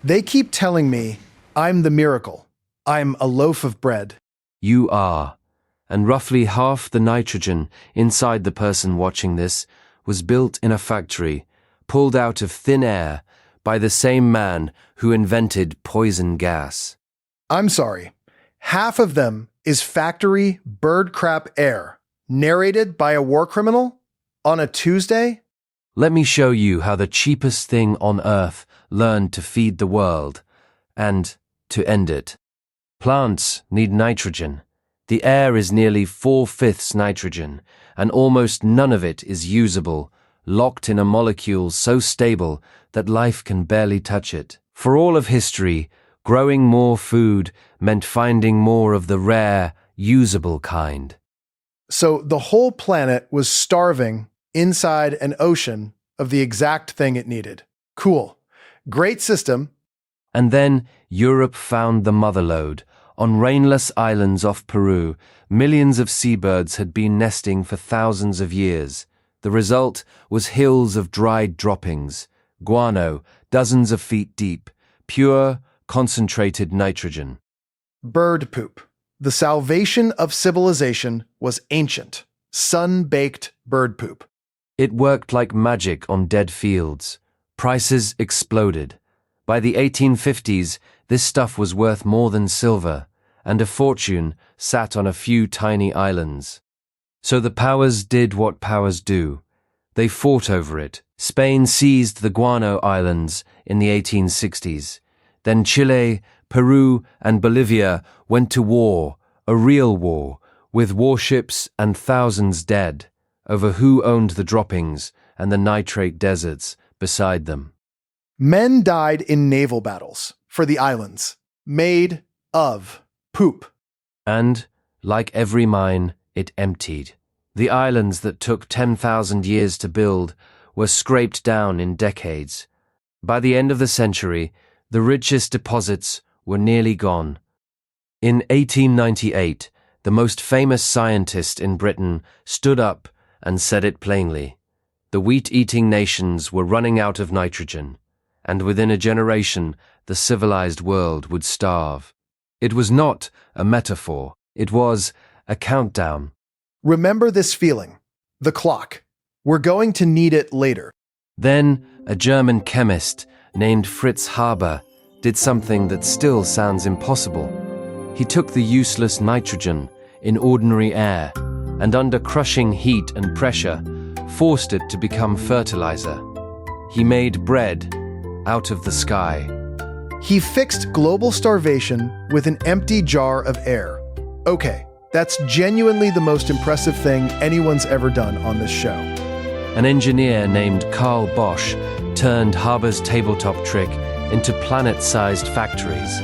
They keep telling me I'm the miracle. I'm a loaf of bread. You are. And roughly half the nitrogen inside the person watching this was built in a factory, pulled out of thin air by the same man who invented poison gas. I'm sorry. Half of them is factory bird crap air, narrated by a war criminal on a Tuesday? Let me show you how the cheapest thing on earth learned to feed the world and to end it. Plants need nitrogen. The air is nearly 4/5 nitrogen, and almost none of it is usable, locked in a molecule so stable that life can barely touch it. For all of history, growing more food meant finding more of the rare, usable kind. So the whole planet was starving inside an ocean of the exact thing it needed. Cool. Great system. And then Europe found the motherlode. On rainless islands off Peru, millions of seabirds had been nesting for thousands of years. The result was hills of dried droppings, guano, dozens of feet deep, pure, concentrated nitrogen. Bird poop. The salvation of civilization was ancient, sun-baked bird poop. It worked like magic on dead fields. Prices exploded. By the 1850s, this stuff was worth more than silver, and a fortune sat on a few tiny islands. So the powers did what powers do. They fought over it. Spain seized the Guano Islands in the 1860s. Then Chile, Peru, and Bolivia went to war, a real war, with warships and thousands dead, over who owned the droppings and the nitrate deserts beside them. Men died in naval battles for the islands, made of poop. And, like every mine, it emptied. The islands that took 10,000 years to build were scraped down in decades. By the end of the century, the richest deposits were nearly gone. In 1898, the most famous scientist in Britain stood up and said it plainly. The wheat-eating nations were running out of nitrogen, and within a generation, the civilized world would starve. It was not a metaphor. It was a countdown. Remember this feeling. The clock. We're going to need it later. Then, a German chemist named Fritz Haber did something that still sounds impossible. He took the useless nitrogen in ordinary air and under crushing heat and pressure, forced it to become fertilizer. He made bread out of the sky. He fixed global starvation with an empty jar of air. Okay, that's genuinely the most impressive thing anyone's ever done on this show. An engineer named Carl Bosch turned Haber's tabletop trick into planet-sized factories.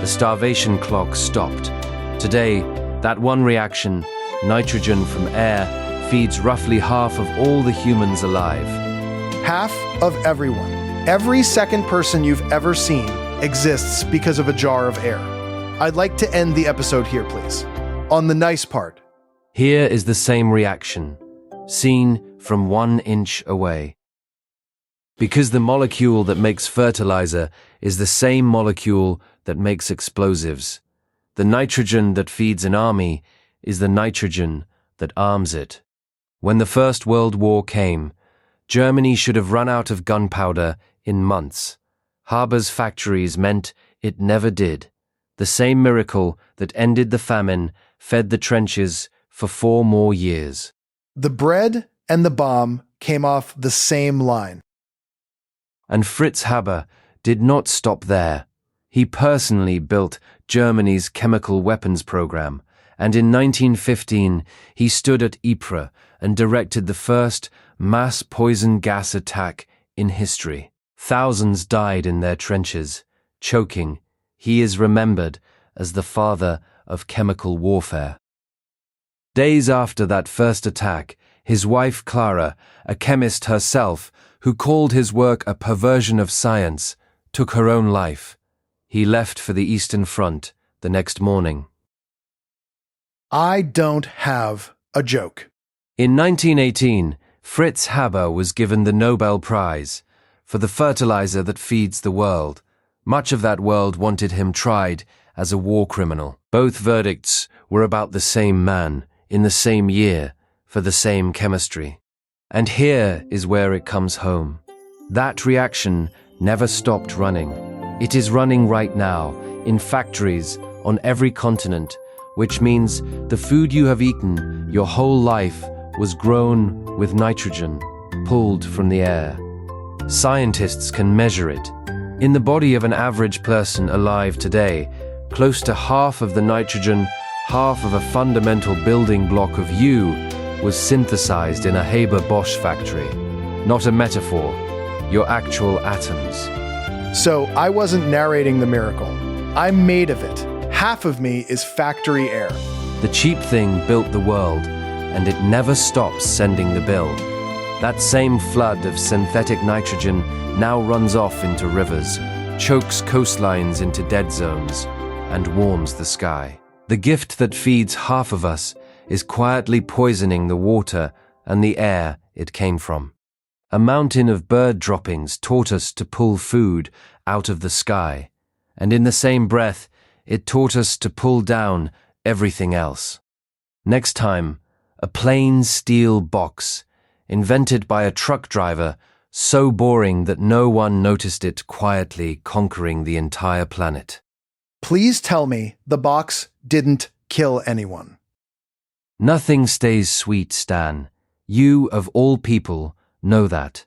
The starvation clock stopped. Today, that one reaction, nitrogen from air, feeds roughly half of all the humans alive. Half of everyone. Every second person you've ever seen exists because of a jar of air. I'd like to end the episode here, please. On the nice part. Here is the same reaction, seen from 1 inch away. Because the molecule that makes fertilizer is the same molecule that makes explosives. The nitrogen that feeds an army is the nitrogen that arms it. When the First World War came, Germany should have run out of gunpowder in months. Haber's factories meant it never did. The same miracle that ended the famine fed the trenches for 4 more years. The bread and the bomb came off the same line. And Fritz Haber did not stop there. He personally built Germany's chemical weapons program, and in 1915 he stood at Ypres and directed the first mass poison gas attack in history. Thousands died in their trenches, choking. He is remembered as the father of chemical warfare. Days after that first attack, his wife Clara, a chemist herself, who called his work a perversion of science, took her own life. He left for the Eastern Front the next morning. I don't have a joke. In 1918, Fritz Haber was given the Nobel Prize for the fertilizer that feeds the world. Much of that world wanted him tried as a war criminal. Both verdicts were about the same man, in the same year, for the same chemistry. And here is where it comes home. That reaction never stopped running. It is running right now, in factories, on every continent, which means the food you have eaten your whole life was grown with nitrogen, pulled from the air. Scientists can measure it. In the body of an average person alive today, close to half of the nitrogen, half of a fundamental building block of you, was synthesized in a Haber-Bosch factory. Not a metaphor, your actual atoms. So I wasn't narrating the miracle. I'm made of it. Half of me is factory air. The cheap thing built the world, and it never stops sending the bill. That same flood of synthetic nitrogen now runs off into rivers, chokes coastlines into dead zones, and warms the sky. The gift that feeds half of us is quietly poisoning the water and the air it came from. A mountain of bird droppings taught us to pull food out of the sky, and in the same breath, it taught us to pull down everything else. Next time, a plain steel box, invented by a truck driver, so boring that no one noticed it quietly conquering the entire planet. Please tell me the box didn't kill anyone. Nothing stays sweet, Stan. You, of all people, know that.